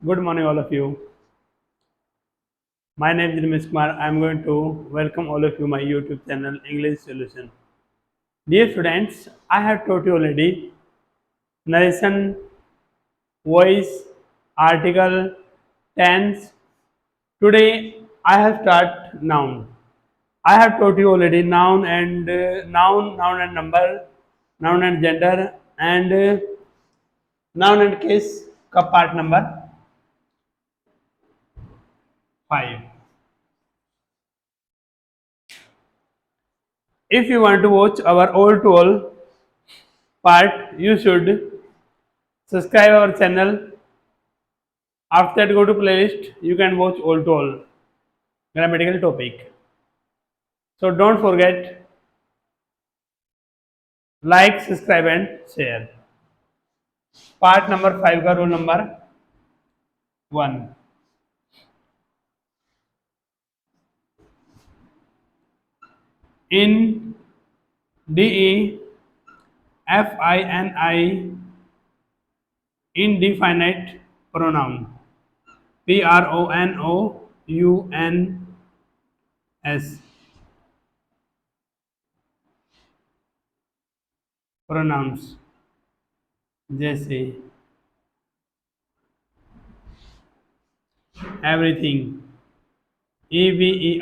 Good morning, all of you. My name is Ramesh Kumar. I am going to welcome all of you my YouTube channel English Solution. Dear students, I have taught you already narration, voice, article, tense. Today I have start noun. I have taught you already noun and noun and number, noun and gender, and noun and case का part number 5. If you want to watch our all to all part, you should subscribe our channel. After that, go to playlist. You can watch all to all grammatical topic. So don't forget like, subscribe and share. Part number 5 का rule number 1. In DEFINI indefinite pronoun PRONOUNS pronouns जैसे everything EVERY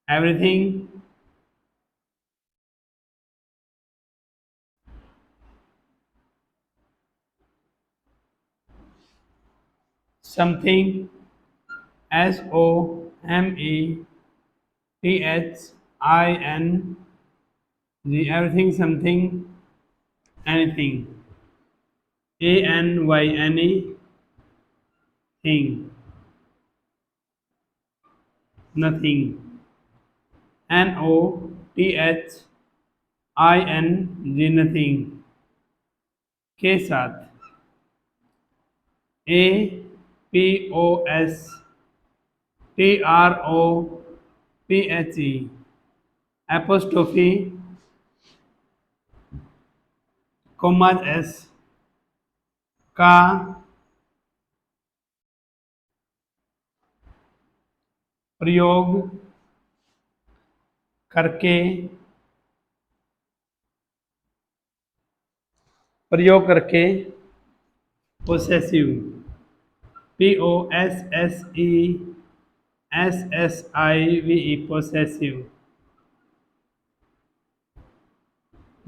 everything something SOMETHING everything something anything ANY thing nothing NOTHING nothing के साथ APOSTROPHE apostrophe comma s का प्रयोग करके possessive POSSESSIVE possessive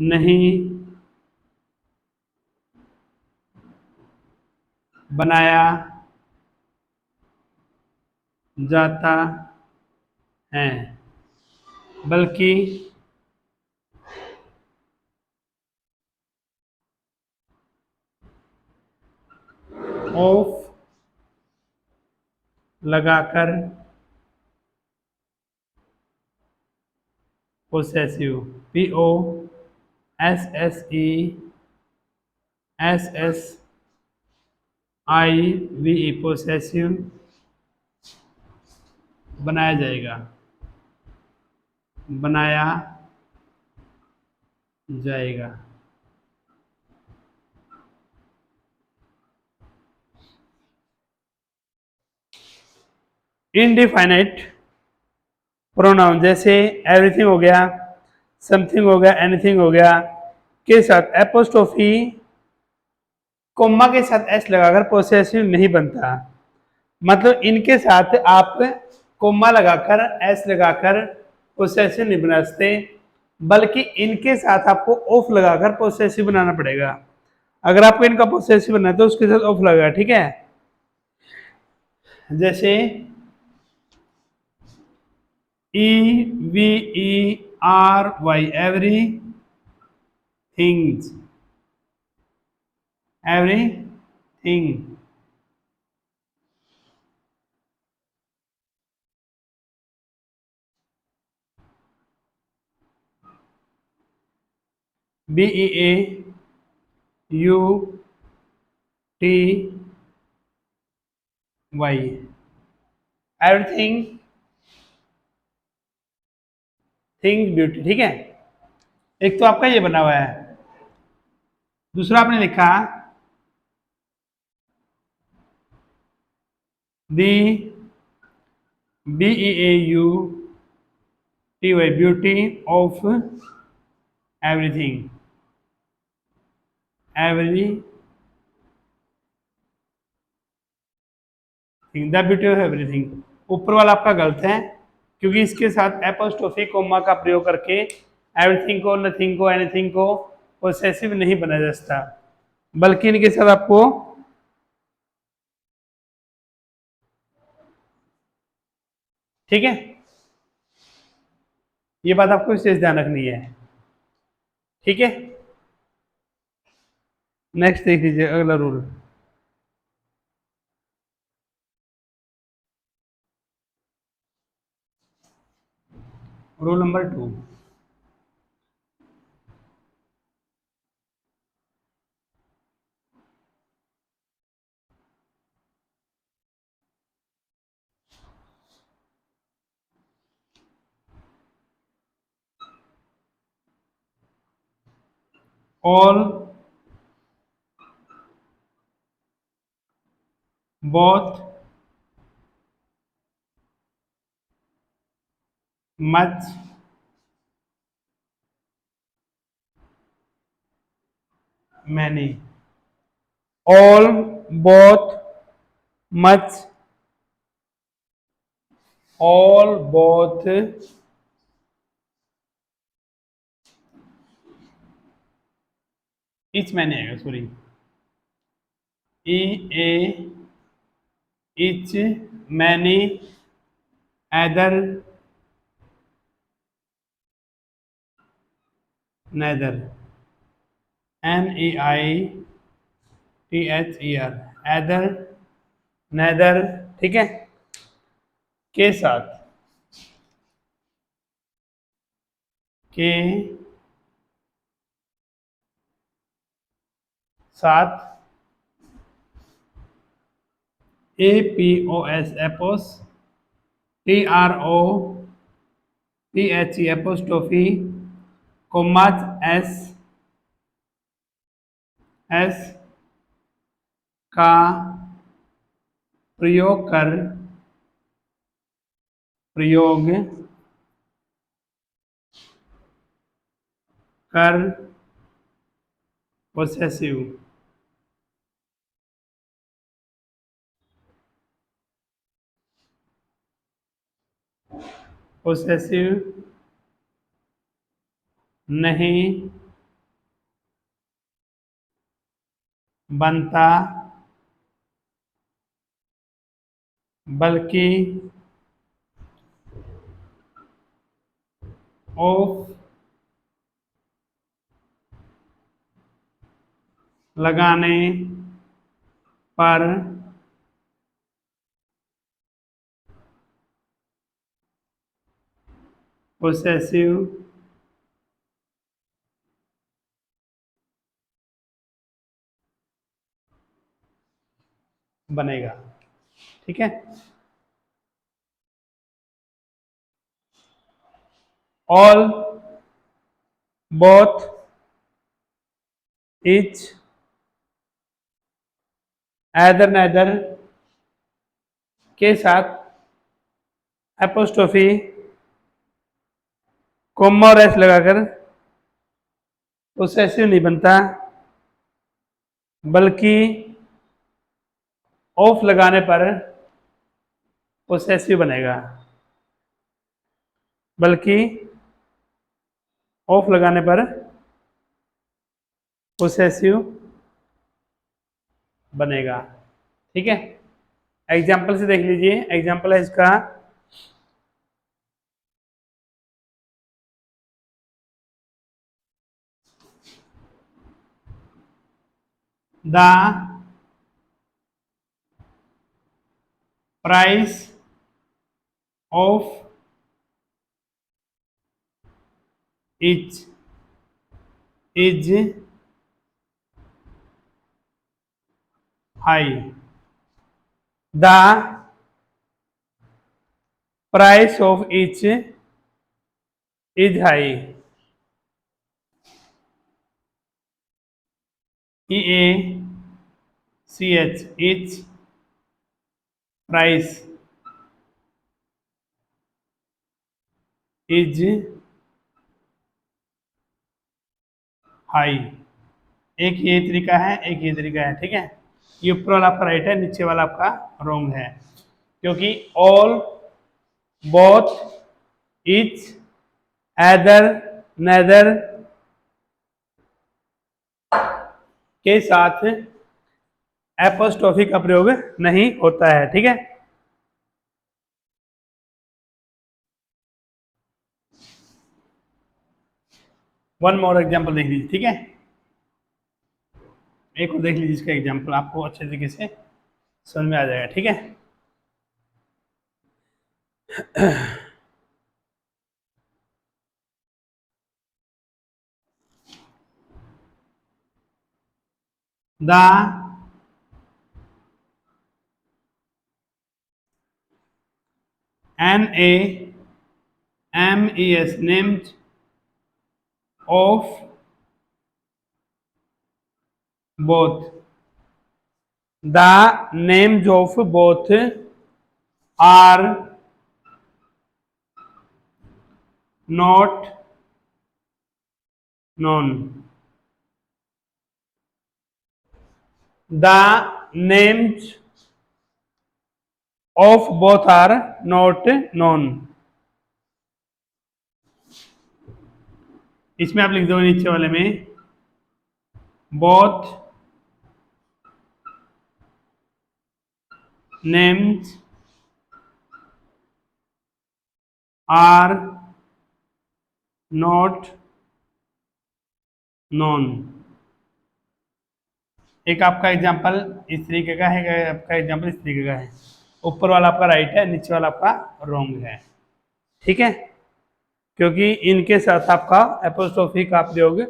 नहीं बनाया जाता है बल्कि ऑफ लगाकर पोसेसिव POSSESSIVE पोसेसिव बनाया जाएगा इनडिफाइनाइट प्रोनाउन जैसे एवरीथिंग हो गया समथिंग हो गया एनीथिंग हो गया के साथ एपोस्ट्रोफी कोम्मा के साथ एस लगाकर पोसेसिव नहीं बनता मतलब इनके साथ आप कोम्मा लगाकर एस लगाकर पोसेसिव नहीं बना सकते बल्कि इनके साथ आपको ऑफ लगाकर पोसेसिव बनाना पड़ेगा अगर आपको इनका पोसेसिव बनना है तो उसके साथ ऑफ लगेगा ठीक है जैसे EVERY everything BEAUTY everything things beauty ठीक है एक तो आपका ये बना हुआ है दूसरा आपने लिखा दी BEAUTY beauty of everything, everything the beauty of everything. ऊपर वाला आपका गलत है, क्योंकि इसके साथ एपोस्ट्रोफी कोमा का प्रयोग करके एवरीथिंग को, नथिंग को, एनीथिंग को पोसेसिव नहीं बनाया जा सकता, बल्कि इनके साथ आपको ठीक है, ये बात आपको विशेष ध्यान रखनी है। ठीक है, नेक्स्ट देख लीजिए अगला rule. Rule number 2, all, both, much, many. All, both, much, all, both, each many आएगा, sorry, E A each, many, either, neither, NEITHER, either, neither, ठीक है, के साथ, के साथ, APOS apos, TROPHE apostrophe, comma S का प्रयोग कर पोसेसिव, पोसेसिव नहीं बनता, बल्कि ऑफ लगाने पर पोसेसिव बनेगा। ठीक है, all, both, each, either, neither के साथ एपोस्ट्रोफी कोमा और एस लगाकर पोसेसिव नहीं बनता, बल्कि ऑफ लगाने पर पोसेसिव बनेगा, बल्कि ऑफ लगाने पर पोसेसिव बनेगा। ठीक है, एग्जाम्पल से देख लीजिए, एग्जाम्पल है इसका, the price of each is high, the price of each is high. EACH, each, price is high. एक ये तरीका है, एक ये तरीका है, ठीक है। ये ऊपर वाला आपका राइट है, नीचे वाला आपका रॉन्ग है, क्योंकि all, both, each, either, neither के साथ एपोस्ट्रोफी का प्रयोग नहीं होता है, ठीक है। वन मोर एग्जाम्पल देख लीजिए, ठीक है। एक और देख लीजिए, इसका एग्जाम्पल आपको अच्छे तरीके से समझ में आ जाएगा, ठीक है। The NAMES, names of both. The names of both are not known. The names of both are not known. इसमें आप लिख दो नीचे वाले में, both names are not known. एक आपका एग्जाम्पल इस तरीके का है, आपका एग्जाम्पल इस तरीके का है। ऊपर वाला आपका राइट है, नीचे वाला आपका रॉन्ग है, ठीक है, क्योंकि इनके साथ आपका एपोस्ट्रोफी का प्रयोग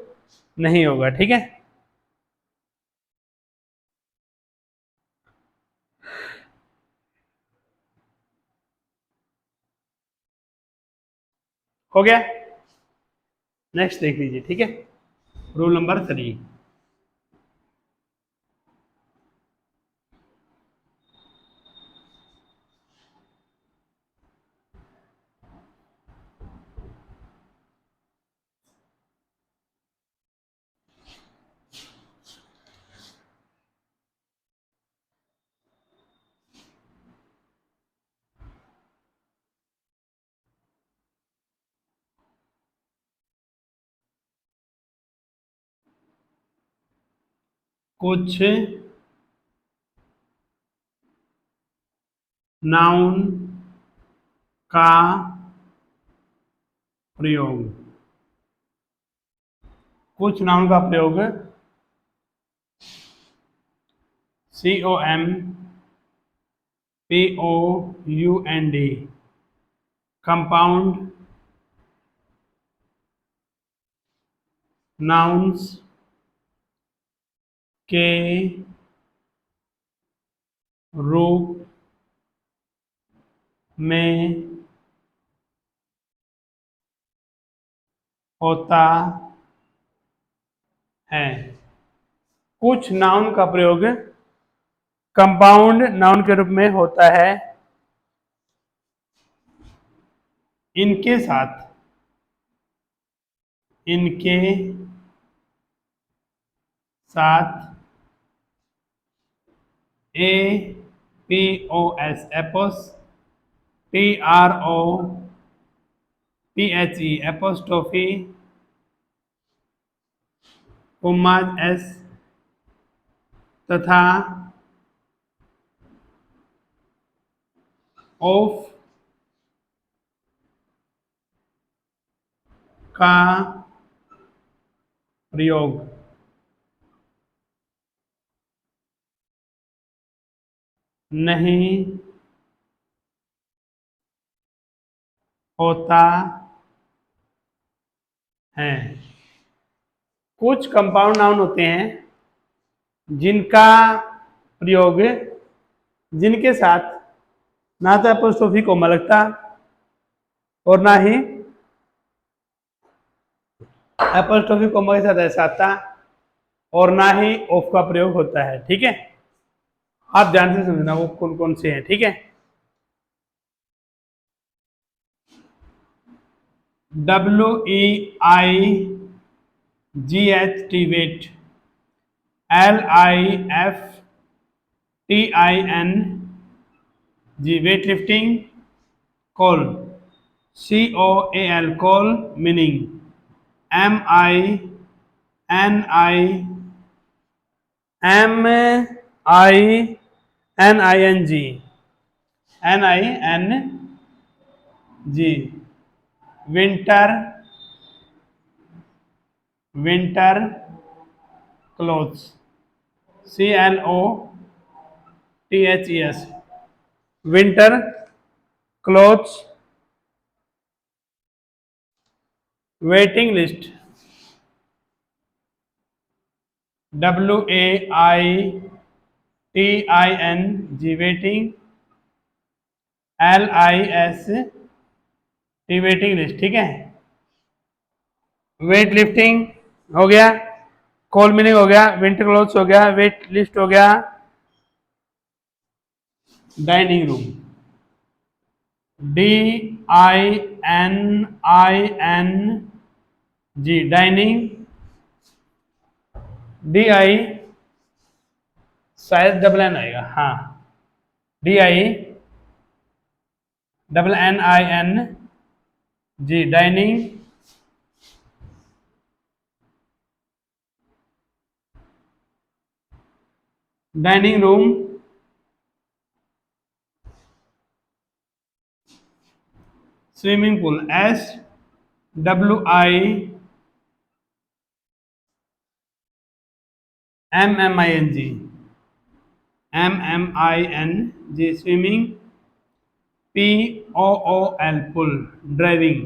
नहीं होगा, ठीक है। हो गया। नेक्स्ट देख लीजिए, ठीक है। रूल नंबर 3, कुछ नाउन का प्रयोग, कुछ नाउन का प्रयोग COMPOUND, कंपाउंड नाउन्स के रूप में होता है। कुछ नाउन का प्रयोग कंपाउंड नाउन के रूप में होता है, इनके साथ, इनके साथ APOS, apos, TROPHE, apostrophe, commas S तथा ऑफ का प्रयोग नहीं होता है। कुछ कंपाउंड नाउन होते हैं जिनका प्रयोग, जिनके साथ ना तो एपोस्ट्रोफी कोमा लगता और ना ही एपोस्ट्रोफी कोमा के साथ ऐसा आता, और ना ही ऑफ का प्रयोग होता है। ठीक है, आप ध्यान से समझना वो कौन कौन से हैं। ठीक है, WEIGHT weight, LIFTING weight lifting, coal COAL coal mining, MINING winter, winter clothes, CLOTHES winter clothes. Waiting list, WAITING waiting, LIST waiting list. ठीक है, वेट लिफ्टिंग हो गया, कॉल मीनिंग हो गया, विंटर क्लोथ्स हो गया, वेट लिस्ट हो गया, dining room, DINING dining, DI शायद डबल एन आएगा, हाँ, DINNING dining, dining room, swimming pool, SWIMMING swimming, POOL pool, driving,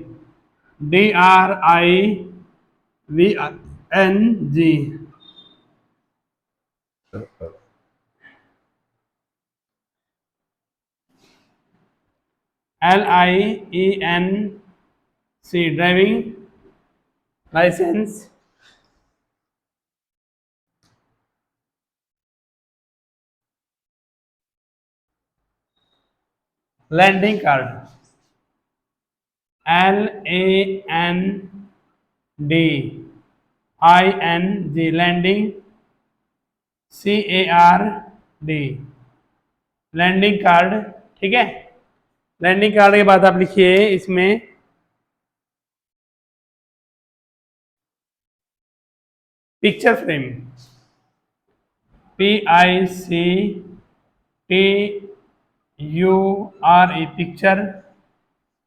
DRIVNG LIENC driving licence, landing card, LANDING landing, CARD landing card. ठीक है, landing card के बाद आप लिखिए इसमें picture frame, PICTURE picture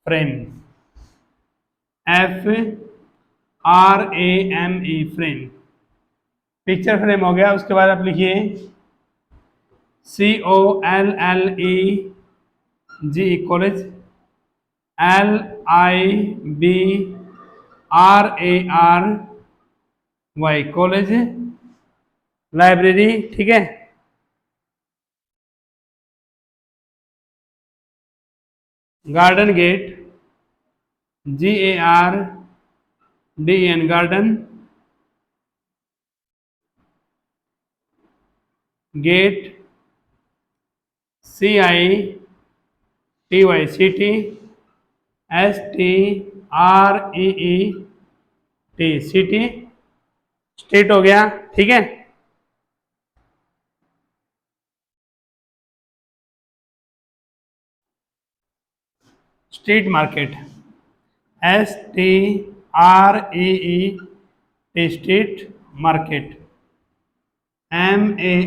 frame, FRAME frame, picture frame हो गया। उसके बाद आप लिखिए COLLEG college, LIBRARY college, library. ठीक है, garden gate, GARDEN garden, gate, CITY city, STREET city, state हो गया। ठीक है, street market, STREET street market, MARKET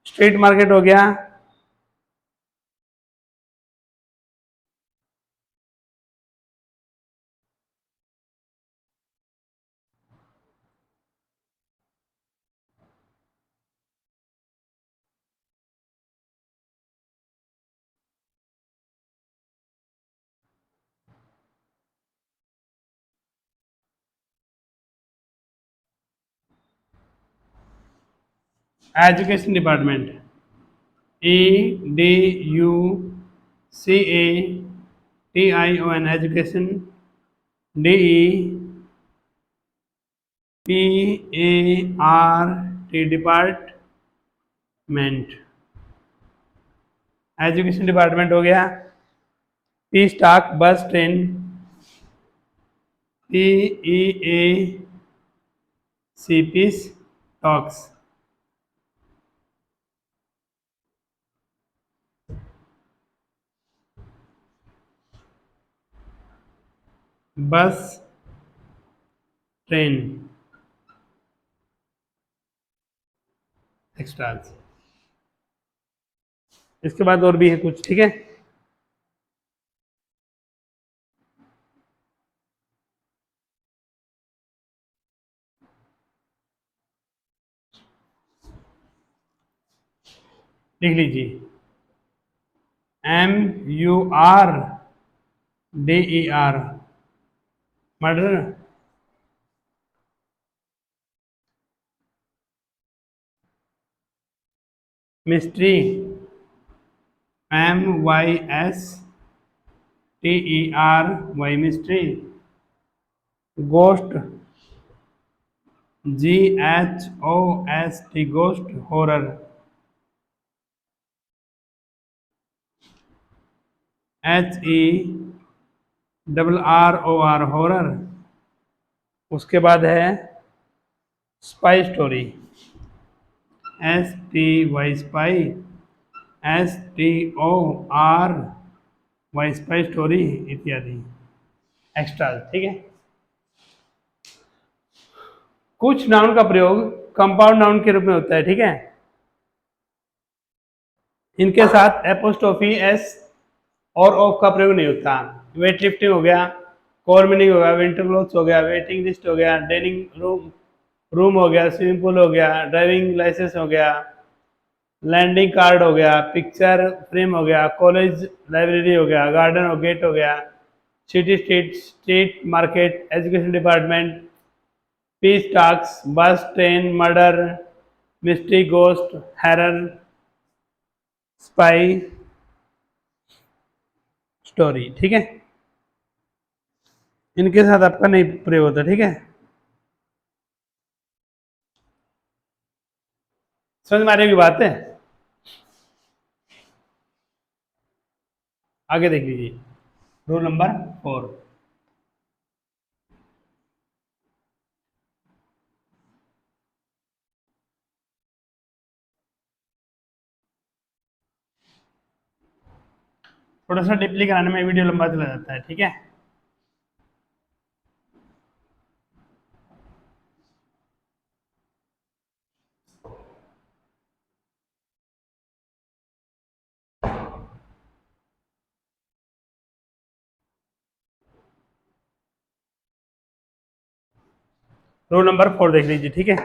street market हो गया। Education department, EDUCATION education, DE PART department, education department हो गया। P stock bus train, PEAC talks, bus train extras. इसके बाद और भी है कुछ, ठीक है। लिख लीजिए, MURDER murder, mystery MYSTERY mystery, ghost GHOST ghost, horror HERROR horror. उसके बाद है spy story, STY spy, STORY spy story इत्यादि एक्स्ट्रा, ठीक है। कुछ नाउन का प्रयोग कंपाउंड नाउन के रूप में होता है, ठीक है। इनके साथ एपोस्ट्रोफी एस और ऑफ का प्रयोग नहीं होता। वेट लिफ्टिंग हो गया, कोर मीनिंग हो गया, विंटर क्लोथ्स हो गया, वेटिंग लिस्ट हो गया, डाइनिंग रूम रूम हो गया, स्विमिंग पूल हो गया, ड्राइविंग लाइसेंस हो गया, लैंडिंग कार्ड हो गया, पिक्चर फ्रेम हो गया, कॉलेज लाइब्रेरी हो गया, गार्डन और गेट हो गया, city street street market, education department, peace talks, bus train, murder, mystery, ghost, horror, spy story, ठीक है। इनके साथ आपका नहीं प्रयोग होता, ठीक है। समझ में आ रही बात है। आगे देख लीजिए, रूल नंबर 4। थोड़ा सा डीपली कराने में वीडियो लंबा चला जाता है, ठीक है। रूल नंबर 4 देख लीजिए, ठीक है।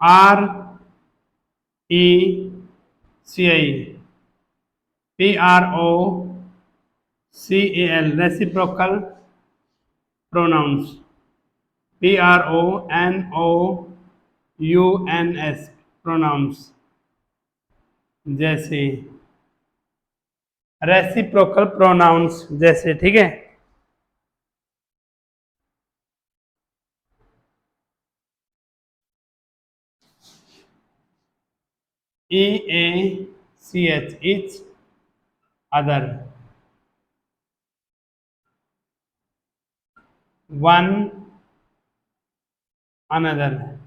RECIPROCAL reciprocal pronouns, PRONOUNS pronouns, जैसे रेसिप्रोकल प्रोनाउंस जैसे, ठीक है। EACH each other, one another,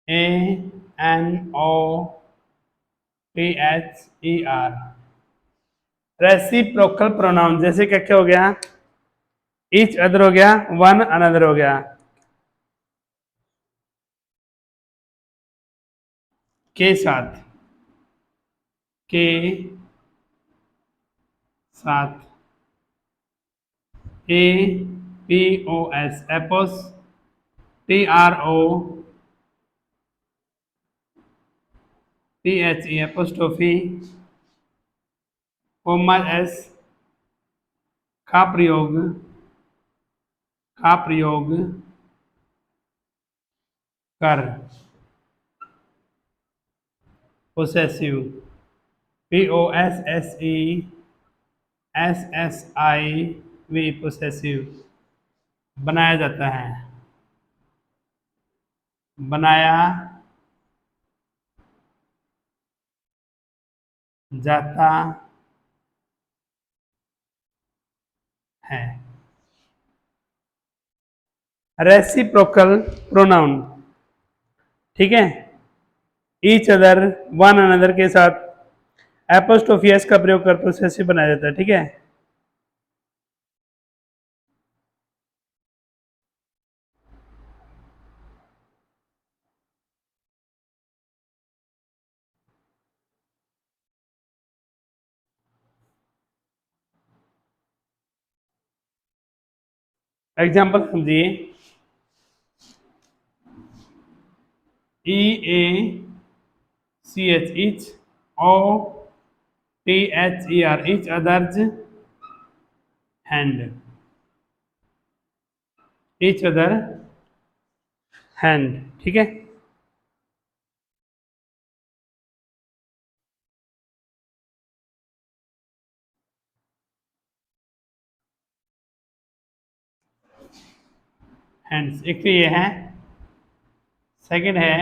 ANOTHER reciprocal pronoun जैसे क्या क्या हो गया, ईच अदर हो गया, वन अनदर हो गया, के साथ, के साथ, APOS apos, TROPHE apostrophe, comma S का प्रयोग, का प्रयोग कर, possessive, POSSESSIVE S S I V possessive, बनाया जाता है, बनाया जाता है। रेसिप्रोकल प्रोनाउन, ठीक है, ईच अदर, वन अनदर के साथ एपोस्ट्रोफी एस का प्रयोग कर पोसेसिव बनाया जाता है, ठीक है। एग्जाम्पल समझिए, E A C H each, O T H E R each others, hand, each other hand, ठीक है। हैंड्स, एक तो ये है, सेकंड है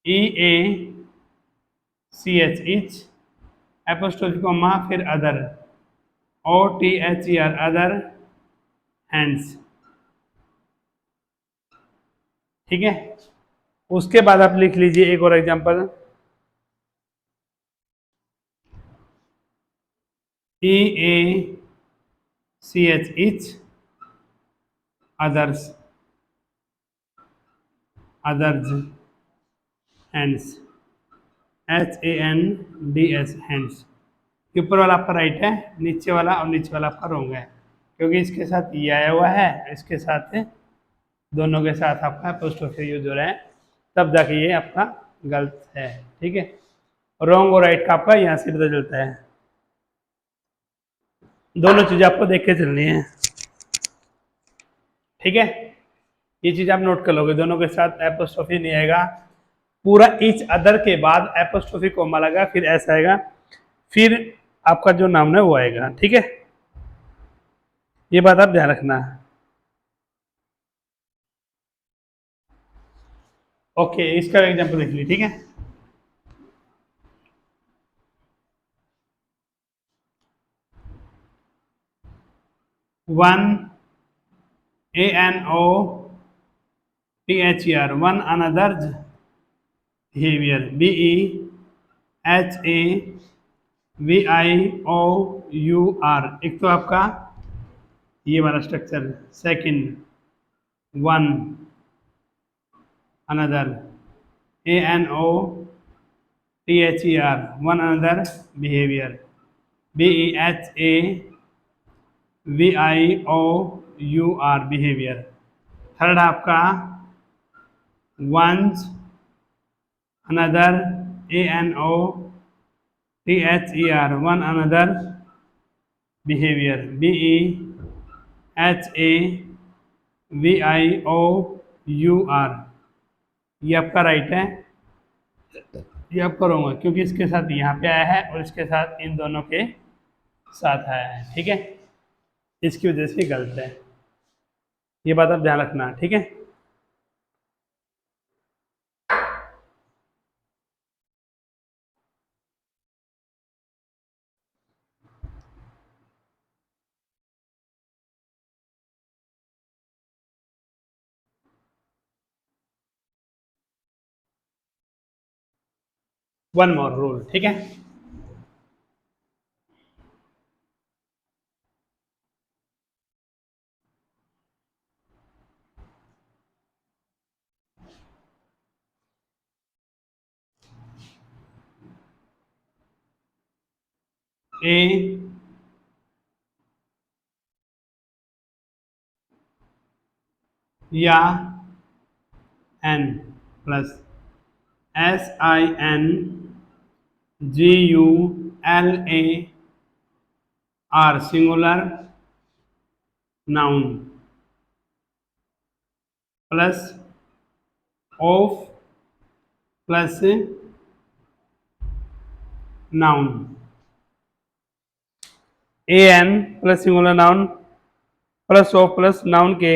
E A C H each, apostrophe comma फिर other, O T H E R other, hands, ठीक है। उसके बाद आप लिख लीजिए एक और example, E A C H each, others, others, hands, H A N D S, hands. ऊपर वाला आपका राइट है, नीचे वाला और नीचे वाला आपका रॉन्ग है, क्योंकि इसके साथ ये आया हुआ है, इसके साथ दोनों के साथ आपका अपोस्ट्रोफी यूज हो रहा है, तब जाके ये आपका गलत है, ठीक है। रॉन्ग और राइट का आपका यहाँ से पता चलता है। दोनों चीजें आपको देख के चलनी है, ठीक है। ये चीज आप नोट कर लोगे, दोनों के साथ एपोस्ट्रोफी नहीं आएगा, पूरा ईच अदर के बाद एपोस्ट्रोफी कोमा लगा, फिर ऐसा आएगा, फिर आपका जो नाम है वो आएगा, ठीक है। ये बात आप ध्यान रखना। ओके, इसका एग्जांपल देख लीजिए, ठीक है। One, A N O T H E R, one another behaviour, B E H A V I O U R, एक तो आपका ये वाला structure, second one another, A N O T H E R, one another behaviour, B E H A V I O U R, behaviour. Third आपका ones another, A N O T H E R, one another behaviour, B E H A V I O U R, ये आपका right है, ये आप करूँगा क्योंकि इसके साथ यहाँ पे आया है और इसके साथ इन दोनों के साथ आया है, ठीक है। इसकी वजह से गलत है, ये बात आप ध्यान रखना, ठीक है। वन मोर रूल, ठीक है। ए या N plus S I N G U L A R, singular noun, plus of plus noun, A N plus singular noun plus of plus noun के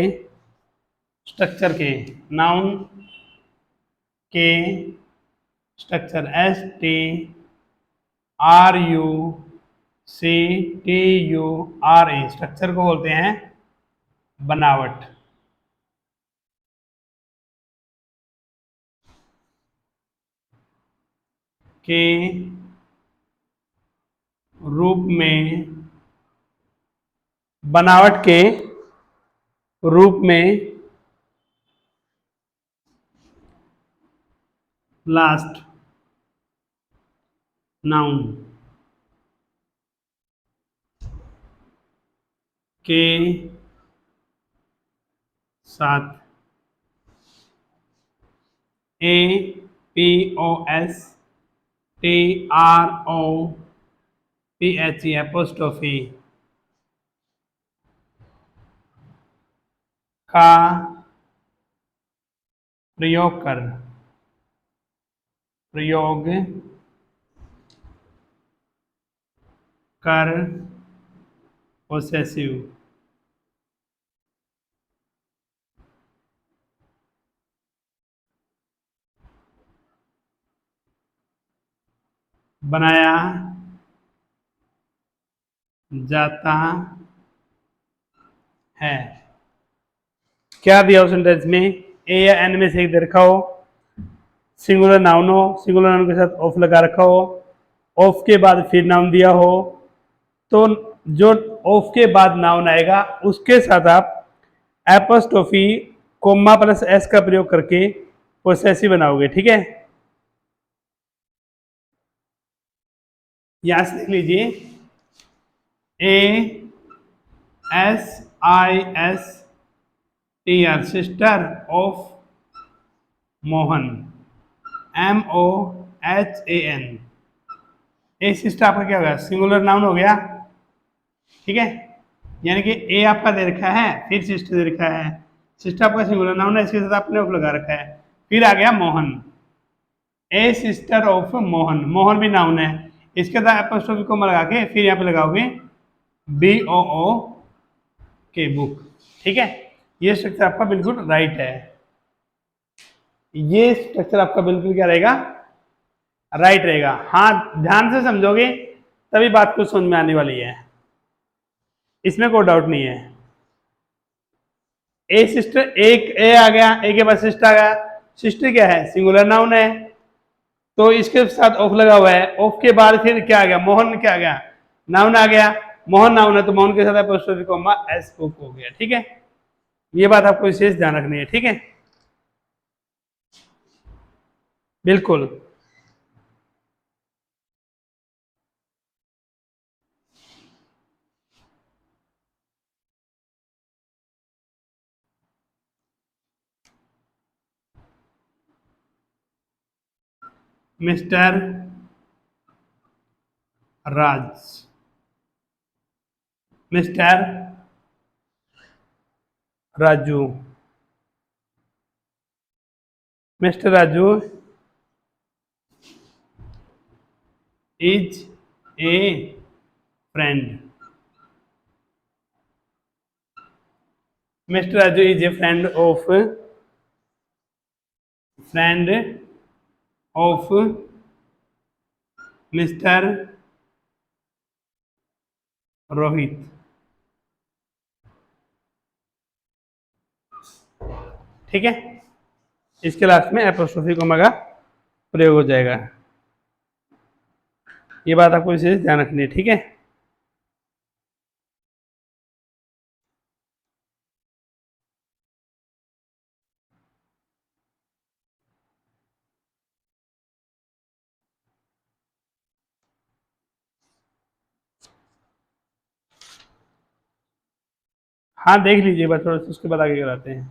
स्ट्रक्चर के, नाउन के structure, S T R U C T U R E, structure को बोलते हैं बनावट। के रूप में, बनावट के रूप में लास्ट नाउन के साथ A P O S T R O P H E apostrophe का प्रयोग कर, प्रयोग कर पोसेसिव बनाया जाता है। क्या दिया उस सेंटेंस में, ए या एन में से एक दे रखा हो, सिंगुलर नाउन हो, सिंगुलर नाउन के साथ ऑफ लगा रखा हो, ऑफ के बाद फिर नाउन दिया हो, तो जो ऑफ के बाद नाउन आएगा उसके साथ आप एपोस्ट्रोफी कोमा प्लस एस का प्रयोग करके पोसेसिव बनाओगे। ठीक है, यहां से देख लीजिए, A S I S T R, sister of Mohan, M O H A N. A sister आपका क्या होगा, सिंगुलर नाउन हो गया। ठीक है, यानी कि ए आपका दे रखा है, फिर सिस्टर दे रखा है, सिस्टर आपका सिंगुलर नाउन है, इसके साथ आपने ऑफ लगा रखा है, फिर आ गया मोहन, ए सिस्टर ऑफ मोहन, मोहन भी नाउन है, इसके साथ एपोस्ट्रोफी को लगा के फिर यहाँ पे लगाओगे बी ओ ओ के, बुक। ठीक है, ये स्ट्रक्चर आपका बिल्कुल राइट है, ये स्ट्रक्चर आपका बिल्कुल क्या रहेगा, राइट रहेगा। हाँ, ध्यान से समझोगे तभी बात को समझ में आने वाली है, इसमें कोई डाउट नहीं है। ए सिस्टर, एक ए आ गया, ए के बाद सिस्टर आ गया, सिस्टर क्या है, सिंगुलर नाउन है, तो इसके साथ ऑफ लगा हुआ है, ऑफ के बाद फिर क्या आ गया, मोहन क्या आ गया, नाउन आ गया, मोहन नाउन है तो मोहन के साथ एपोस्ट्रोफी कॉमा एस बुक हो गया। ठीक है, ये बात आपको विशेष ध्यान रखनी है। ठीक है, बिल्कुल। Mister Raj, mister Raju, mister Raju is a friend, mister Raju is a friend of mister Rohit. ठीक है, इसके लास्ट में एपोस्ट्रोफी कोमा का प्रयोग हो जाएगा, ये बात आपको विशेष ध्यान रखनी है। ठीक है, हाँ देख लीजिए, बस थोड़ा सा उसके बाद आगे कराते हैं।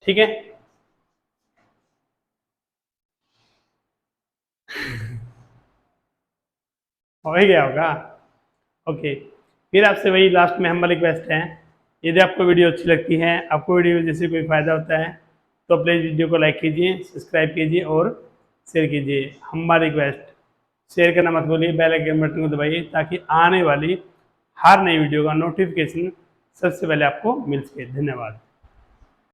ठीक है, हो ही गया होगा। ओके, फिर आपसे वही लास्ट में हमारी रिक्वेस्ट है, यदि आपको वीडियो अच्छी लगती है, आपको वीडियो में जैसे कोई फ़ायदा होता है, तो प्लीज़ वीडियो को लाइक कीजिए, सब्सक्राइब कीजिए और शेयर कीजिए। हमारी रिक्वेस्ट, शेयर करना मत भूलिए, बेल आइकन बटन को दबाइए ताकि आने वाली हर नई वीडियो का नोटिफिकेशन सबसे पहले आपको मिल सके। धन्यवाद।